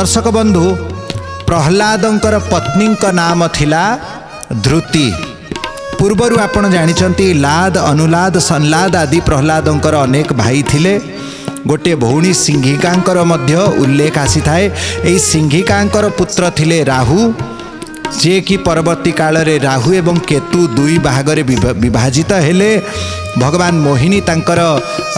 दर्शक बंधु प्रहलादंकर पत्नींक नाम थिला धृति। पूर्वर आपण जानिचंती लाद अनुलाद संलाद आदि प्रहलादंकर अनेक भाई थिले। गोटे भौणी सिंहिकांकर मध्य उल्लेख आसी थाए। एई सिंहिकांकर पुत्र थिले राहु, जे कि परवर्ती काल रे राहु एवं केतु दुई भागरे विभाजित हेले। भगवान मोहिनी तांकर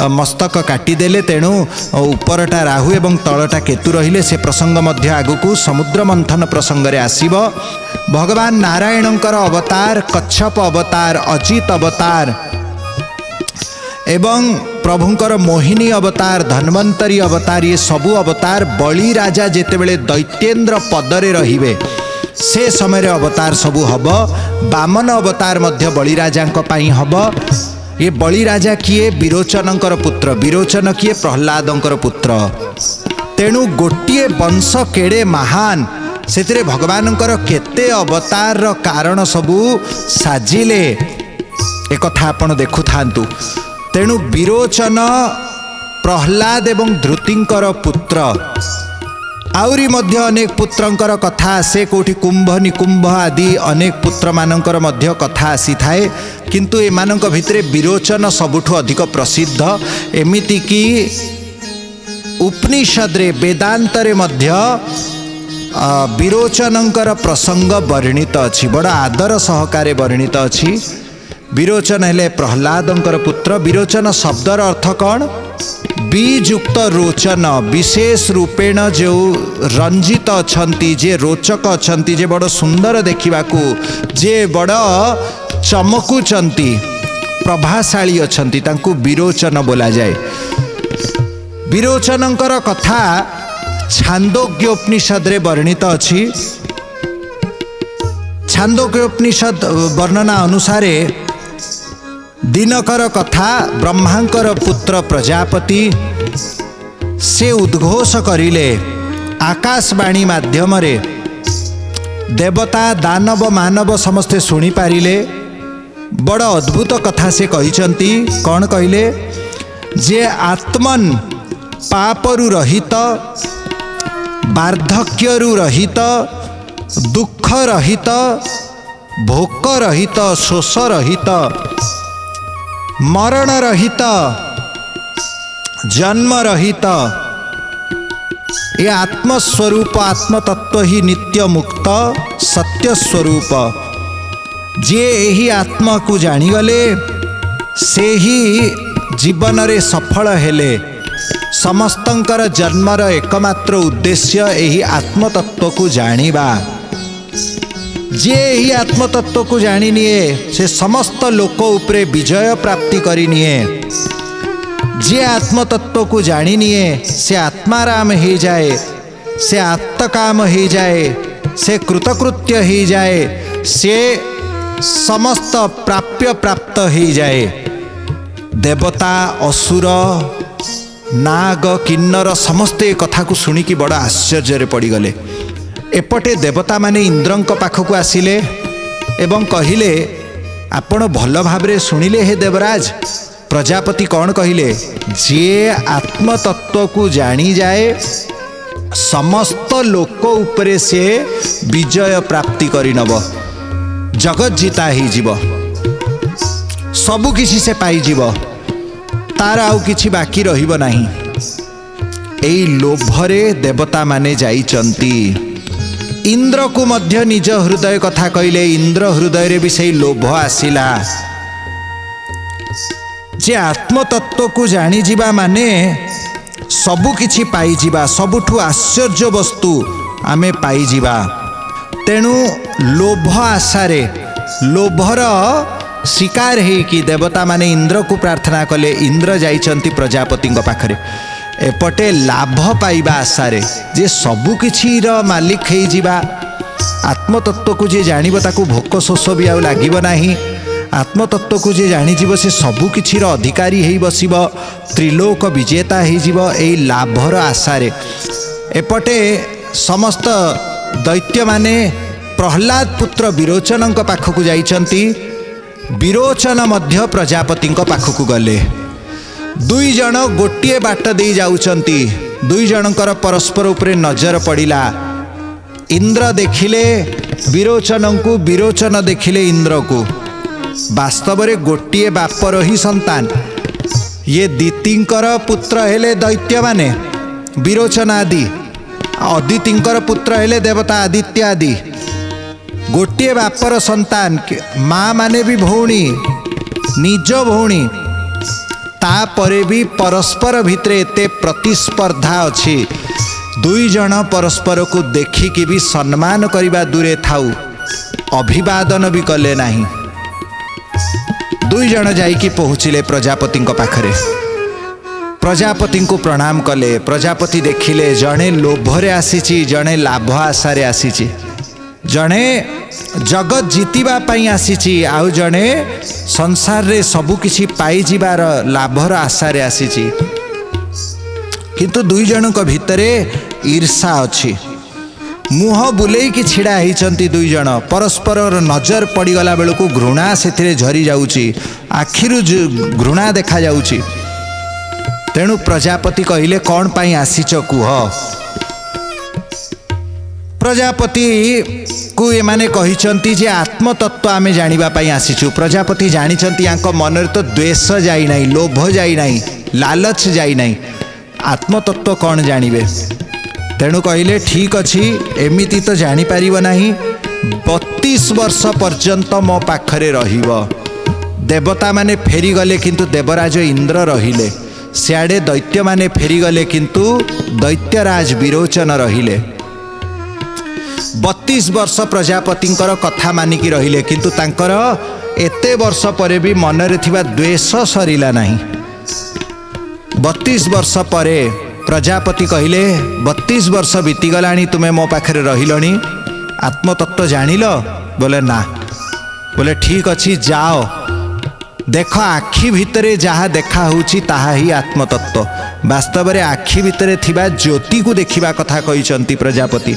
मस्तक काटिदेले, तेणु उपरटा राहु एवं तलटा केतु रहिले। से प्रसंग मध्य आगुकू समुद्र मंथन प्रसंग रे आसीबो। भगवान नारायणंकर अवतार, कच्छप अवतार, अजित अवतार एवं प्रभुंकर मोहिनी अवतार, धन्वंतरी अवतार, ये सबु अवतार बलि राजा जेतेबेले दैत्येंद्र पदरे रहिबे से समय अवतार सबु हब। बामन अवतार मध्य बलि राजांक पई हब। ये बलि राजा किए? विरोचनंकर पुत्र। विरोचन किए? प्रहलादंकर पुत्र। तेणु गोटिए वंश केड़े महान, सेतिरे भगवानंकर केते अवतार रो कारण सबु साजिले, एक कथा आपण देखु थांतु। तेणु विरोचन प्रहलाद एवं धृतिंकर पुत्र। आउरी मध्य अनेक पुत्रंकर कथा आसे, कोठी कुंभ निकुंभ आदि अनेक पुत्र मानंकर मध्य कथा आसी थाए, किंतु एमानंक भितरे विरोचन सबुठु अधिक प्रसिद्ध। एमिति कि उपनिषद रे वेदांत रे मध्य विरोचनंकर प्रसंग वर्णित अछि, बड़ आदर सहकारे वर्णित अछि। विरोचन हेले प्रहलादंकर पुत्र। विरोचन शब्दर अर्थ कौन? बीजुक्त रोचन, विशेष रूपेण जो रंजित अछंती, जे रोचक अछंती, जे बड़ सुंदर देखिबाकू, जे बड़ चमकुचंती, प्रभाशाली अछंती, तांकू विरोचन बोला जाए। विरोचनंकर कथा छांदोग्योपनिषद रे वर्णित अछि। छांदोग्योपनिषद वर्णना अनुसारे दिनकर कथा, ब्रह्मांकर पुत्र प्रजापति से उद्घोष करिले आकाशवाणी माध्यम रे। देवता दानव मानव समस्ते सुनी पारिले। बड़ अद्भुत कथा से कहिचंती। कौन कहिले? जे आत्मन पापरु रहित, वार्धक्यरु रहित, दुख रहित, भोक रहित, शोष रहित, मरण रहित, जन्म रहित, ये आत्मस्वरूप आत्मतत्व ही नित्य मुक्त सत्य स्वरूप। जे यही आत्मा को जानिगले से ही जीवन रे सफल हेले। समस्तंकर जन्मर एकमात्र उद्देश्य यही आत्मतत्व को जानिबा। जे ही आत्मतत्व को जानी निए से समस्त लोक उपरे विजय प्राप्ति करी निए। जे आत्मतत्व को जानी निए से आत्माराम ही जाए, से आत्मकाम ही जाए, से कृतकृत्य ही जाए, से समस्त प्राप्य प्राप्त ही जाए। देवता, असुर, नाग, किन्नर समस्ते कथा को सुनिकी बड़ा आश्चर्य पड़गले। एपटे देवता माने इंद्रंक पाखक आसिले एवं कहिले, आपण भल भावरे सुनिले हे देवराज। प्रजापति कौन कहिले? जे आत्मतत्व को जानी जाए समस्त लोक उपरे से विजय प्राप्ति करि नब, जगत जीता ही जीव, सबु किछि से पाई जीव, तार आउ किछि बाकी रहिब नाही। एई लोभरे देवता माने जाइचंती। इंद्र को मध्य निज हृदय कथा कहले। इंद्र हृदय रे भी सही लोभ आसिला। जे आत्मतत्व को जानी जीवा माने सबु किछि पाई जीवा, सबुठु आश्चर्य वस्तु आमे पाई जीवा। तेणु लोभ आशारे, लोभर शिकार है कि देवता माने इंद्र को प्रार्थना कले। इंद्र जाइचंती प्रजापति पाखरे। एपटे लाभ पाइबा आशारे जे सबु किछि रो मालिक हेई जीवा। आत्मतत्व को जे जानिबो ताकू भोक शोष भी आउ लागिबो नाही। आत्मतत्व को जे जानी जीव से सबु किछि रो अधिकारी हेई बसिबो, त्रिलोक विजेता हेई जीवो। एई लाभर आशारे एपटे समस्त दैत्य माने प्रहलाद पुत्र विरोचनंक पाखकू जाइचंती। विरोचन मध्य प्रजापति पाखकू गले। दुई जन गोटे बाट दे जाउचंती। दुई जनकर परस्पर उपरे नजर पड़िला। इंद्र देखिले विरोचन को, विरोचन देखिले इंद्र को। वास्तव में गोटे बापर ही संतान। ये दितिंकर पुत्र हेले दैत्य माने विरोचन आदि, अदितिंकर पुत्र हेले देवता आदित्य आदि। गोटे बापर संतान, माँ माने भी भौणी, निज भौणी, तापरे भी परस्पर भितरे एते प्रतिस्पर्धा अछि। दुई जन परस्पर को देखिकी भी सम्मान करिबा दूरे थाउ, अभिवादन भी कले नहीं। दुई जन जाइकी पहुँचिले प्रजापति पाखरे। प्रजापति को प्रणाम कले। प्रजापति देखिले जड़े लोभरे आसीची, जड़े लाभ आशारे आसीची, जड़े जगत जीतिबा पई आसीची, आउ जड़े संसार रे सबु किछि पाई जिबार लाभर आशारे आसीची। किंतु दुई जनक भितरे ईर्षा अछि। मुह बुलेई कि छिड़ा होइचंती दुई जन। परस्पर नजर पड़ीगला बेलू घृणा से झरी जाउची, आखिरु घृणा देखा जाउची। तेणु प्रजापति कहिले कौन पाई आसीच कुह। प्रजापति को ये माने कहिचंती जे आत्मतत्व आमे जानिबा पाई आसीचु। प्रजापति जानिचंती यांको मनरे तो द्वेष जाई नाही, लोभ जाई नाही, लालच जाई नाही, आत्मतत्व कौन जानिबे। तेणु कहले ठीक अच्छी, एमिति तो जानी पारिब नाही। 32 वर्ष पर्यंत मो पाखरे रहिब। देवता माने फेरीगले किंतु देवराज इंद्र रहिले, सियाड़े दैत्य माने फेरीगले किंतु दैत्यराज विरोचन रहिले। 32 वर्ष प्रजापतिंकर कथा मानिकी रहिले, किंतु तांकर एते वर्ष परे भी मनरे थिबा द्वेष सरिला नाही। 32 वर्ष परे प्रजापति कहले 32 वर्ष बीतीगलाणी, तुम्हें मो पाखरे रहिलणी, आत्मतत्व जानिल? बोले ना। बोले ठीक अच्छी, जाओ देख आखि भितरे जहाँ देखा होची ताहा ही आत्मतत्व। वास्तव में आखि भितरे थिबा ज्योति को देखिबा कथा कहिचंती प्रजापति।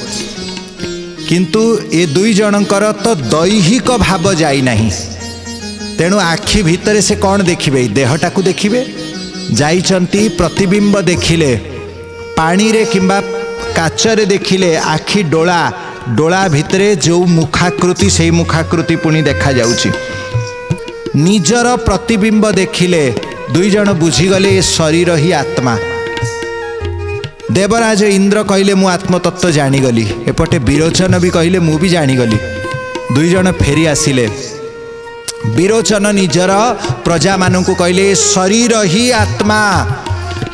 किंतु ए दुई जनकर तो दैहिक भाव जाई नहीं। तेणु आखि भितरे से कौन देखिबे? देहटा को देखिबे। जाइचंती प्रतिबिंब देखिले, पानी रे किंबा काचरे देखिले आखि डोला, डोला भितरे जो मुखाकृति से मुखाकृति पुणी देखा जाउची। निजर प्रतिबिंब देखिले दुई जन बुझीगले ये शरीर ही आत्मा। देवराज इंद्र कहले मु आत्मतत्व जानीगली, एपटे विरोचन भी कहले मु भी जानीगली। दुई जन फेरी आसिले। विरोचन निजर प्रजा मानू कहले शरीर ही आत्मा,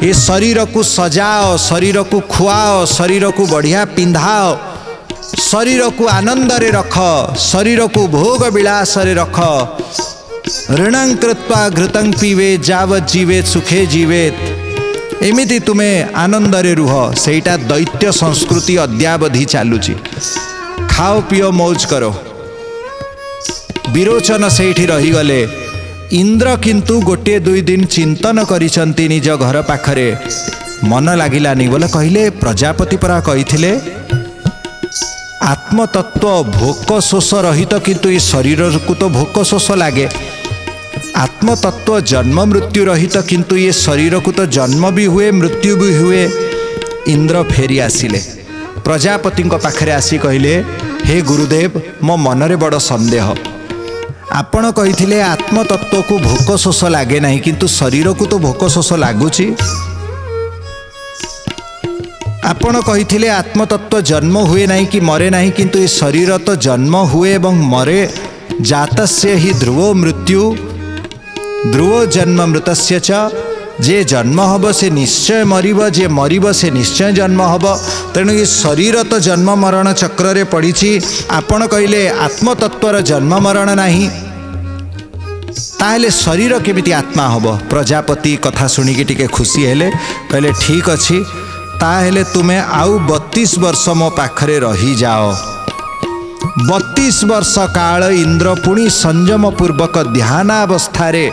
ये शरीर को सजाओ, शरीर को खुआओ, शरीर को बढ़िया पिंधाओ, शरीर को आनंद रे रख, शरीर को भोग विलास रे रख। ऋणं कृत्वा घृतं पीवे जावत जीवेत सुखे जीवेत। एमिति तुम्हें आनंद रे रुह। सेटा दैत्य संस्कृति अद्यावधि चालुची। खाओ पियो मौज करो। विरोचन सेठी रहीगले। इंद्र किंतु गोटे दुई दिन चिंतन करिसंती निज घर पाखरे, मन लागिलानी। बोले कहले प्रजापति परा कहिथिले आत्मतत्व भोक शोष रहित, किंतु ये शरीर को तो भोक शोष लागे। आत्मतत्व जन्म मृत्यु रहित, किंतु ये शरीर को तो जन्म भी हुए मृत्यु भी हुए। इंद्र फेरी आसिले। प्रजापति पाखरे आसी कहले हे गुरुदेव, मो मनरे बड़ संदेह। आपण कहिथिले आत्मतत्व को भोक शोष लागे नहीं, किंतु शरीर को तो भोक शोष लागुची। आपण कहिथिले आत्मतत्व जन्म हुए नहीं कि मरे नहीं, किंतु ये शरीर तो जन्म हुए एवं मरे। जातस्य ही ध्रुवो मृत्यु, ध्रुवो जन्म मृतस्य च। जे जन्म हब से निश्चय मरिब, जे मरिब से निश्चय जन्म हब। तेणु ये शरीर तो जन्म मरण चक्र रे पड़िछि। आपण कहले आत्मतत्वर जन्म मरण नहीं, ताहले शरीर केमिति आत्मा हब? प्रजापति कथा सुनिकी टिके खुशी हेले। कहले ठीक अछि, ताहले तुमे आउ 32 वर्ष मो पाखरे रही जाओ। 32 वर्ष काल इंद्र पुणी संयम पूर्वक ध्यानावस्थारे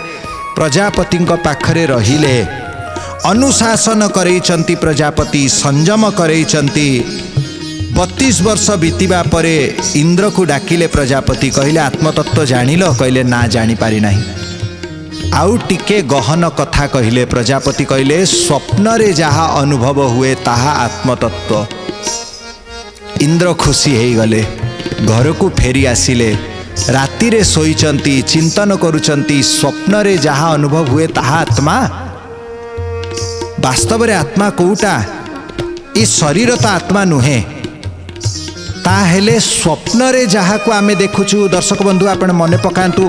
प्रजापति पाखरे रहिले। अनुशासन करैचंती प्रजापति, संयम करैचंती। 32 वर्ष बीतिबा परे इंद्र को डाकिले प्रजापति। कहले आत्मतत्व जानिल? कहले ना, जानी पारि नाही। आउ टिके गहन कथा कहिले। प्रजापति कहले स्वप्न रे जहा अनुभव हुए ताहा आत्मतत्व। इंद्र खुशी हो गले, घर को फेरी आसिले। राति रे सोईचंती, चिंतन करुचंती, स्वप्न रे जहा अनुभव हुए ताहा आत्मा। वास्तव रे आत्मा कोउटा? ई शरीर तो आत्मा नुहे। ताहेले स्वप्न रे जहा को आमे देखुछु। दर्शक बंधु आपण मने पकांतु,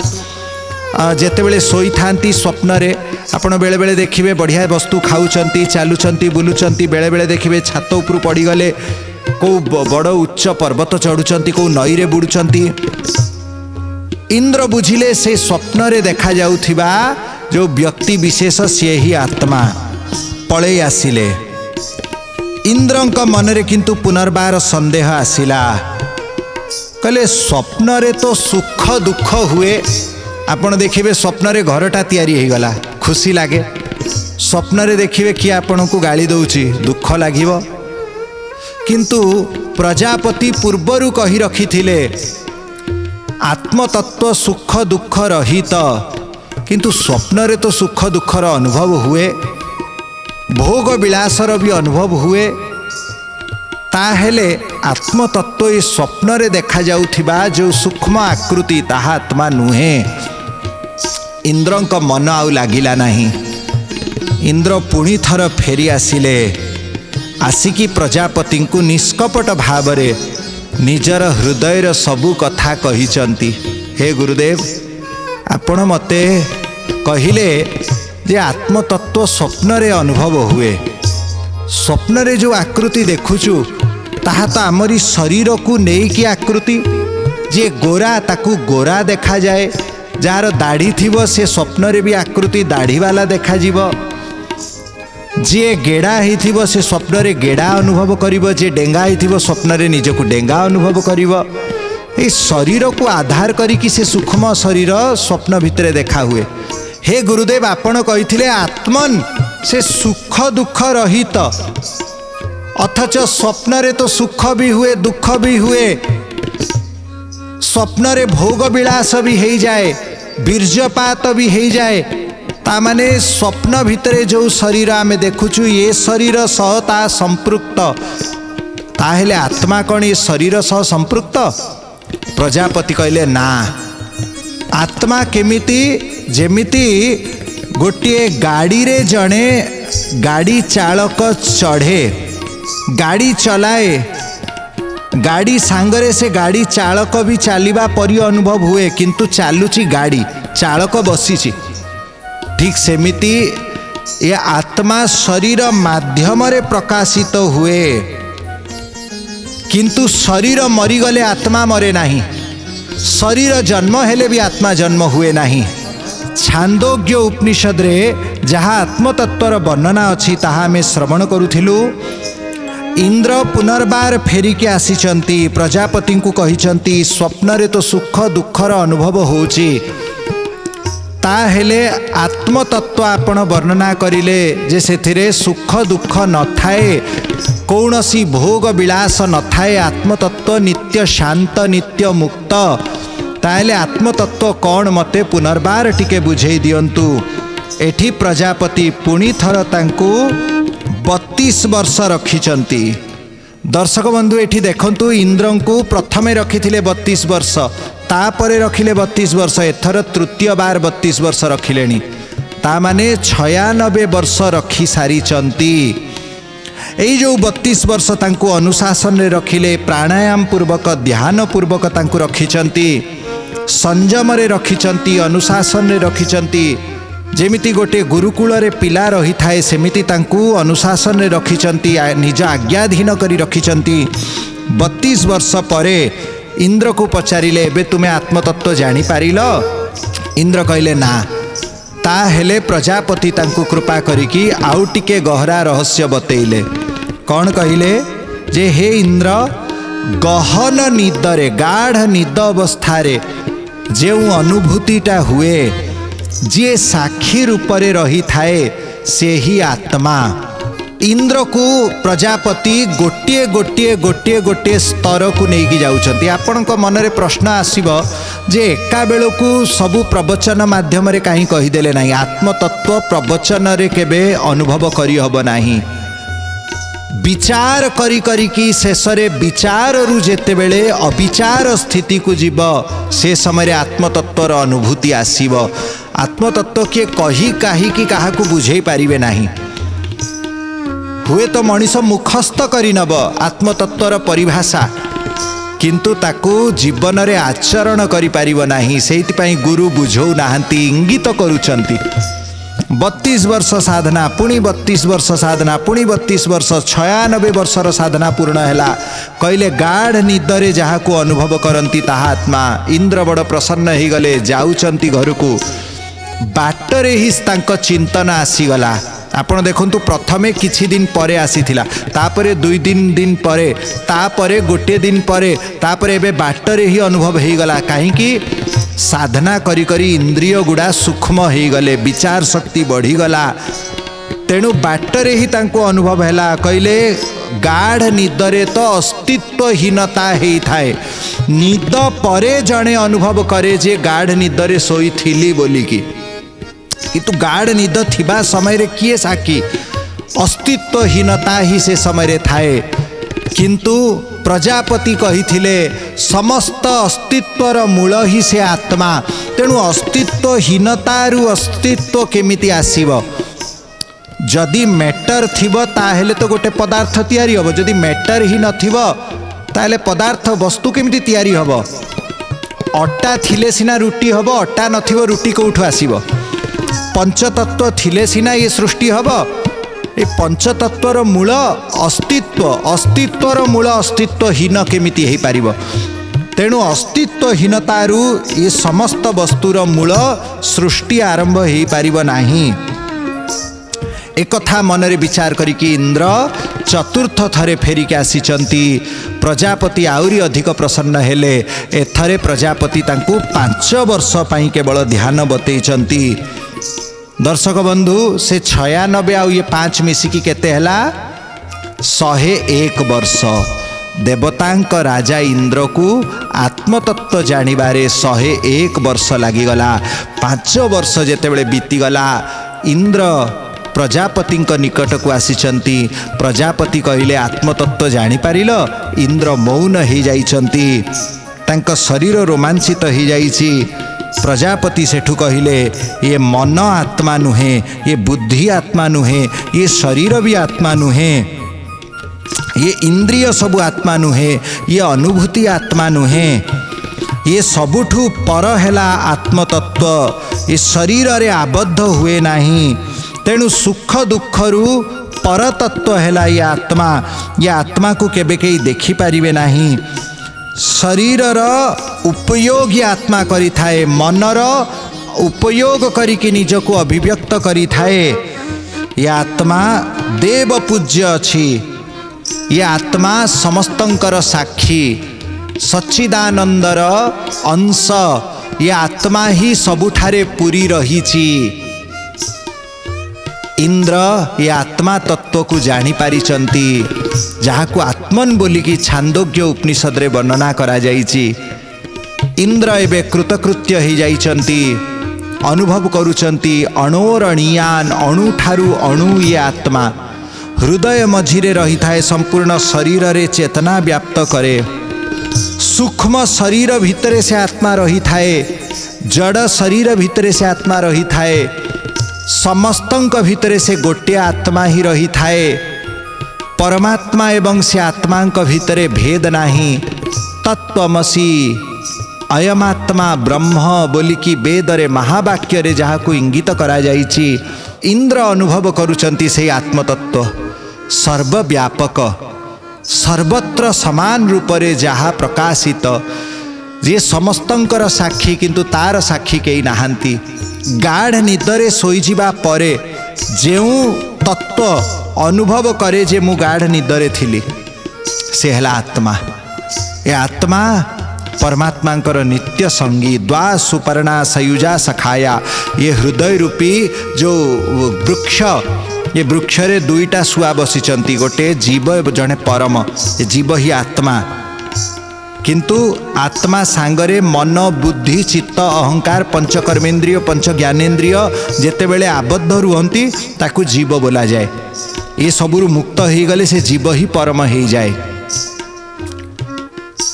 जेतेबेले सोई थांती स्वप्न रे आपण बेले बेले देखिबे बढ़िया वस्तु खाउचंती, चालुचंती, बुलुचंती। बेले बेले देखिबे छात उपरु पड़ी गले को बड़ उच्च पर्वत चढ़ुचंती, को नई रे बुडुचंती। इंद्र बुझिले से स्वप्न रे देखा जाउथिबा जो व्यक्ति विशेष से ही आत्मा। पळे आसिले। इंद्रंक मनरे किंतु पुनर्बार संदेह आसिला। कहले स्वप्न रे तो सुख दुख हुए। आपण देखिबे स्वप्न रे घरटा तैयारी हो गला, खुशी लागे। स्वप्न रे देखिबे कि आपण को गाली दउची, दुख लागिवो। किंतु प्रजापति पूर्वरु कही रखिथिले आत्मतत्व सुख दुख रहित। किंतु स्वप्न रे तो सुख दुखर अनुभव हुए, भोग विलासर भी अनुभव हुए। ताहेले आत्मतत्व ये स्वप्न रे देखा जाउथिबा जो सूक्ष्म आकृति ताहा आत्मा नुहे। इंद्रंक मन आउ लागिला नाही। इंद्र पुणी थर फेरी आसिले। आसिकी प्रजापति को निष्कपट भावरे निजर हृदयर सबु कथा कहिचंती। हे गुरुदेव, आपण मते कहिले जे आत्मतत्व स्वप्न रे अनुभव हुए। स्वप्न रे जो आकृति देखुचु ताहा तो आमरी शरीर को नेकी आकृति। जे गोरा ताकू गोरा देखा जाए, जार दाढ़ी थिबो से स्वप्न रे भी आकृति दाढ़ी वाला देखा जीवो। जे गेड़ा हिथिबो से स्वप्न रे गेड़ा अनुभव करिवो। जे डेंगा हिथिबो स्वप्न रे निजको डेंगा अनुभव करिवो। ए शरीर को आधार करिकी से सूक्ष्म शरीर स्वप्न भितरे देखा हुए। हे गुरुदेव, आपण कहिथिले आत्मन से सुख दुख रहित, अथच स्वप्न रे तो सुख भी हुए दुख भी हुए। स्वप्न रे भोग विलास भी हो जाए, बीर्जपात भी हो जाए। तामाने स्वप्न भितरे जो शरीर आमे देखुचु ये शरीर सह ता संपृक्त। ताहेले आत्मा कौन ये शरीर सह संपृक्त? प्रजापति कहले ना। आत्मा केमिति? जेमिति गोटे गाड़ी रे जड़े गाड़ी चालक चढ़े, गाड़ी चलाए, गाड़ी सांगरे से गाड़ी चालक भी चलवा परी अनुभव हुए, किंतु चालुची गाड़ी, चालक बसीची। ठीक सेमिति ये आत्मा शरीर माध्यम रे प्रकाशित हुए, किंतु शरीर मरीगले आत्मा मरे नहीं। शरीर जन्म हेले भी आत्मा जन्म हुए नहीं। छांदोग्य उपनिषद रे जहाँ आत्मतत्वर वर्णना अच्छी ताहा आमे श्रवण करुथिलु। इंद्र पुनर्बार फेरिके आसीचंती, प्रजापति को कहिचंती स्वप्न रे तो सुख दुखर अनुभव होची। ताहेले आत्मतत्व आपण वर्णना करिले जे सेथिरे सुख दुख न थाए, कौनसी भोग विलास न थाए। आत्मतत्व नित्य शांत, नित्य मुक्त। ताहेले आत्मतत्व कौन मते पुनर्बार टिके बुझेई दियंतु। एठी प्रजापति पुणी थर तांकु 32 वर्ष रखिचंती। दर्शक बंधु एठी देखंतु, इंद्र को प्रथमे रखिथिले 32 वर्ष, तापरे रखिले 32 वर्ष, एथर तृतीय बार 32 वर्ष रखिलेनी। ता माने 96 वर्ष रखी सारिचंती। एई जो 32 वर्ष तांकु अनुशासन रे रखिले, प्राणायाम पूर्वक ध्यान पूर्वक तांकु रखिचंती, संयम रे रखिचंती, अनुशासन रे रखिचंती। जेमिति गोटे गुरुकुल रे पिला रही थाए सेमिति तांकु अनुशासन रे रखिचंती, निज आज्ञाधीन करी रखिचंती। 32 वर्ष परे इंद्र को पचारिले, एबे तुमे आत्मतत्व जानी पारिलो? इंद्र कहले ना। ताहेले प्रजापति तांकु कृपा करिकी आउ टिके गहरा रहस्य बतेइले। कौन कहिले जे हे इंद्र, गहन निदरे, गाढ़ निद अवस्थारे जो अनुभूतिटा हुए, जे साक्षी रूप रे रही थाए से ही आत्मा। इंद्र को प्रजापति गोटे गोटे गोटे गोटे स्तर को लेकिन जाउछंती। आपणक मन में प्रश्न आसीबो जे एका बेलू सबू प्रवचन माध्यम रे कहीं कहीदेले नहीं, आत्मतत्व प्रवचन रे केबे अनुभव करी हब नाही। विचार करी करी कि शेष रे विचार रु जेते बेले अविचार स्थिति को जीव से समय आत्मतत्वर अनुभूति आसीब। आत्मतत्व किए कही काहि कि काहा को बुझे पारिबे नाही। हुए तो मनीष मुखस्थ करी नब आत्मतत्वर परिभाषा, किंतु ताकू जीवन रे आचरण करि पारिबो नाही। सेति पई गुरु बुझौ नाहंती, इंगित करूचंती। 32 वर्ष साधना, पुणी 32 वर्ष साधना, पुणी 32 वर्ष, 96 वर्षर साधना पूर्ण हैला। कहले गाढ़ निदरे जहाँ को अनुभव करती ताहा आत्मा। इंद्र बड़ प्रसन्न हो गले, जाउचंती घर को। बाटरे ही तांको चिंतन आसीगला। आपण देखंतु प्रथमे किछि दिन परे आसीथिला, तापरे 2 दिन परे, तापरे गोटे दिन परे, तापरे एबे बाटरे ही अनुभव हो गला। काहे कि साधना करी करी इंद्रिय गुड़ा सूक्ष्म हो गले, विचार शक्ति बढ़ी गला। तेणु बाटरे ही तांको अनुभव हैला। कहले गाढ़ निदरे तो अस्तित्वहीनता ही थाए, निद परे जणे अनुभव करे जे गाढ़ निदरे सोई थिली बोलिकी। किंतु गाढ़ निद थिबा समय रे किए साकी अस्तित्वहीनता ही से समय रे थाए। किंतु प्रजापति कहिथिले समस्त अस्तित्वर मूल ही से आत्मा। तेणु अस्तित्वहीनतारु अस्तित्व केमिति आसीबो? जदि मैटर थिबो ताहेले तो गोटे पदार्थ तैयारी हबो, जदि मैटर ही नथिबो ताहेले पदार्थ वस्तु केमिति तैयारी हबो? अट्टा थिले सिना रुटी हबो, अट्टा नथिबो रुटी कोठु आसीबो? पंचतत्व थिले सिना ये सृष्टि हबो। ए पंचतत्वर मूल अस्तित्व, अस्तित्वर मूल अस्तित्वहीन केमिति हेई पारिबो? तेणु अस्तित्वहीनतारु ये समस्त वस्तुर मूल सृष्टि आरंभ हेई पारिबो नाही। एक कथा मन रे विचार करिकि इंद्र चतुर्थ थरे फेरिक आसीचंती। प्रजापति आउरी अधिक प्रसन्न हेले। एथरे प्रजापति तांकु 5 वर्ष पई केवल ध्यान बतैचंती। दर्शक बंधु से 96 आउ ये 5 मिसिकी केते हला 101 वर्ष। देवतांक राजा इंद्र को आत्मतत्व जानिबारे 101 वर्ष लागिगला। 5 वर्ष जेतेबेले बीतीगला, इंद्र प्रजापति निकट को आसीचंती। प्रजापति कहले आत्मतत्व जानी पारिल? इंद्र मौन हो जाइचंती, तांक शरीर रोमांचित हो जाइछि। प्रजापति सेठू कहले ये मन आत्मा नुहे, ये बुद्धि आत्मा नुहे, ये शरीर भी आत्मा नुहे, ये इंद्रिय सबु आत्मा नुहे, ये अनुभूति आत्मा नुहे, ये सबुठू पर हैला आत्मतत्व। ये शरीर रे आबद्ध हुए नाही। तेणु सुख दुखरू परतत्व हैला ये आत्मा। ये आत्मा को केबे केही देखि पारिबे नाही। शरीरर उपयोग आत्मा करी थाए, मनर उपयोग करिके निजको अभिव्यक्त करी थाए। ये आत्मा देव पूज्य अछि। ये आत्मा समस्तंकर साक्षी, सच्चिदानंदर अंश। ये आत्मा ही सबुठारे पूरी रहिछि। इंद्र ये आत्मा तत्व को जानी पारिचंती, जहाँ को आत्मन बोलिकी छांदोग्य उपनिषद रे वर्णना करा जाइछि। इंद्र एबे कृतकृत्य ही जाइचंती, अनुभव करूचंती अणोरणीयान, अणु ठारू अणु ये आत्मा हृदय मझिरे रही थाए। संपूर्ण शरीर रे चेतना व्याप्त करे। सूक्ष्म शरीर भितरे से आत्मा रही थाए, जड़ शरीर भितरे से आत्मा रही थाए। समस्तंक भितरे से गोटे आत्मा ही रही थाए। परमात्मा एवं से आत्मांक भितरे भेद नाही। तत्वमसी अयमात्मा ब्रह्म बोलिकी वेद रे महावाक्य रे जहाँ को इंगित करा जाइछि। इंद्र अनुभव करूचंती से आत्मतत्व सर्वव्यापक, सर्वत्र समान रूप रे जहाँ प्रकाशित, जे समस्तंकर साक्षी किंतु तार साक्षी केही नाहांती। गाढ़ निदरे शोईजिबा परे जेउ तत्व अनुभव करे जे मु गाढ़ निदरे थिली, से हला आत्मा। ए आत्मा परमात्मांकर नित्य संगी। द्वा सुपर्णा सयुजा सखाया, ये हृदय रूपी जो वृक्ष ये वृक्ष रे दुईटा शुआ बसिचंती, गोटे जीव जड़े परम, जीव ही आत्मा, किंतु आत्मा सांगरे मन बुद्धि चित्त अहंकार पंच कर्मेन्द्रिय पंच ज्ञानेन्द्रिय जेतेबेले आबद्ध रुहंती ताकू जीव बोला जाए। ये सबुरु मुक्त हो गले से जीव ही परम हो जाए।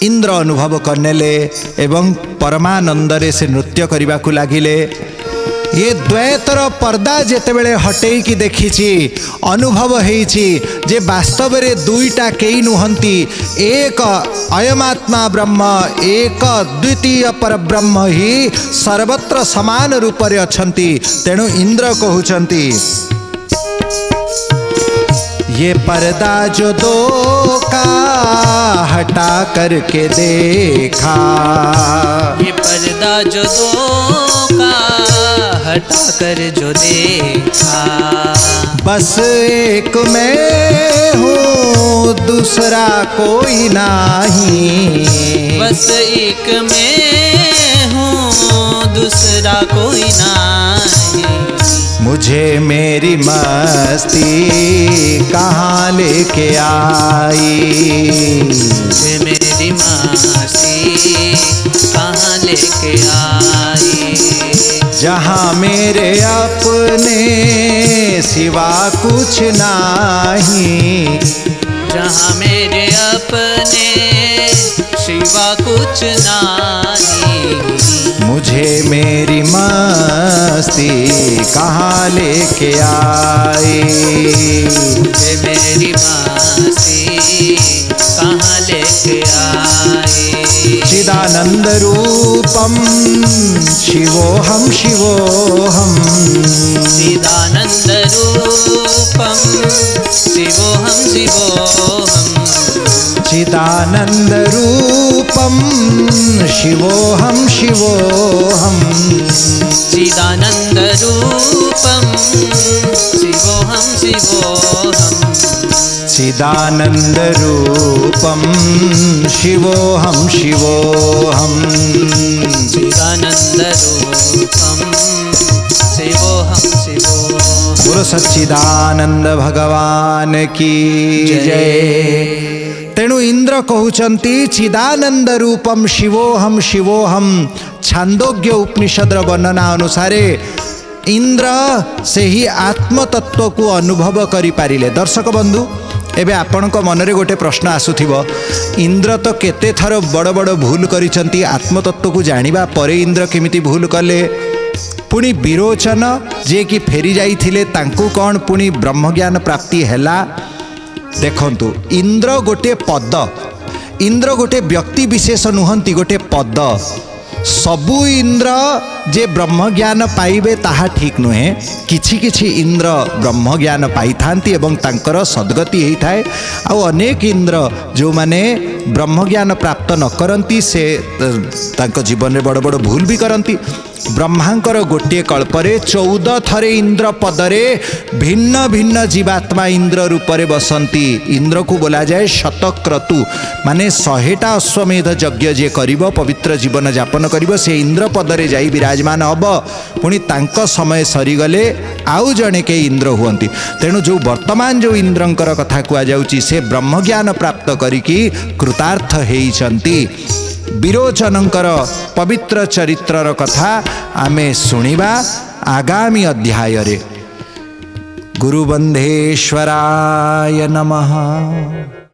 इंद्र अनुभव करने ले एवं परमानंदरे से नृत्य करने को लगिले। ये द्वैतर पर्दा जेतेबेले हटेई की देखिछि अनुभव होइछि जे वास्तव रे दुईटा केई नुहंती, एक अयमात्मा ब्रह्म एक द्वितीय परब्रह्म ही सर्वत्र समान रूप रे अछंती। तेणु इंद्र कहउछंती ये पर्दा जो दो का हटा करके देखा, ये पर्दा जो दो का हटा कर जो देखा, बस एक मैं हूँ दूसरा कोई नहीं, बस एक मैं हूँ दूसरा कोई नहीं, मुझे मेरी मस्ती कहाँ लेके आई, मुझे मेरी मस्ती कहाँ लेके आई, जहाँ मेरे अपने सिवा कुछ नहीं, जहाँ मेरे अपने सिवा कुछ नहीं, मुझे मेरी मस्ती कहाँ लेके आई, मुझे मेरी मस्ती कहाँ लेके आई, चिदानंद रूपम शिवोहम शिवोहम, चिदानंद रूपम शिवोहम शिवोहम, चिदानंद रूपम शिवोहम शिवोहम, चिदानंद रूपम शिवोहम शिवोहम, चिदानंद रूपम शिवोहम शिवोहम, चिदानंद रूपम शिवोहम शिवोहम। गुरु सच्चिदानंद भगवान की जय। तेणु इंद्र कहउचंती चिदानंद रूपम शिवोहम शिवोहम। छांदोग्य उपनिषदर वर्णना अनुसारे इंद्र से ही आत्मतत्व को अनुभव करि पारिले। दर्शक बंधु एबे आपणक मनरे गोटे प्रश्न आसुथिबो, इंद्र तो केते थर बड़ बड़ भूल करिसंती, आत्मतत्व को जानिबा परे इंद्र केमिति भूल कले? पुणी विरोचन जे कि फेरी जाइथिले तांकु कौन पुणी ब्रह्मज्ञान प्राप्ति हैला? देखंतु इंद्र गोटे पद, इंद्र गोटे व्यक्ति विशेष नुहंती, गोटे पद। सबु इंद्र जे ब्रह्मज्ञान पाइबे ताहा ठीक नुहे। किछि किछि इंद्र ब्रह्मज्ञान पाई थांती एवं तांकर सद्गति होई थाए। आउ अनेक इंद्र जो माने ब्रह्मज्ञान प्राप्त न करंती से तांको जीवन में बड़ बड़ भूल भी करंती। ब्रह्मांकर गोटे कल्परे 14 थरे इंद्र पदरे भिन्न भिन्न जीवात्मा इंद्र रूपरे बसंती। इंद्र को बोला जाए शतक्रतु, माने 100टा अश्वमेध यज्ञ जे करिबो, पवित्र जीवन यापन करिबो, से इंद्र पदरे जाई विराजमान हब। पुणी तांको समय सरीगले आउ जणे के इंद्र हुअंती। तेणु जो वर्तमान जो इंद्रंकर कथा कुआ जाउची से ब्रह्मज्ञान प्राप्त करिकी कृतार्थ हेइचंती। विरोचनंकर पवित्र चरित्रर कथा आमे सुनिबा आगामी अध्याय रे। गुरुबंधेश्वराय नमः।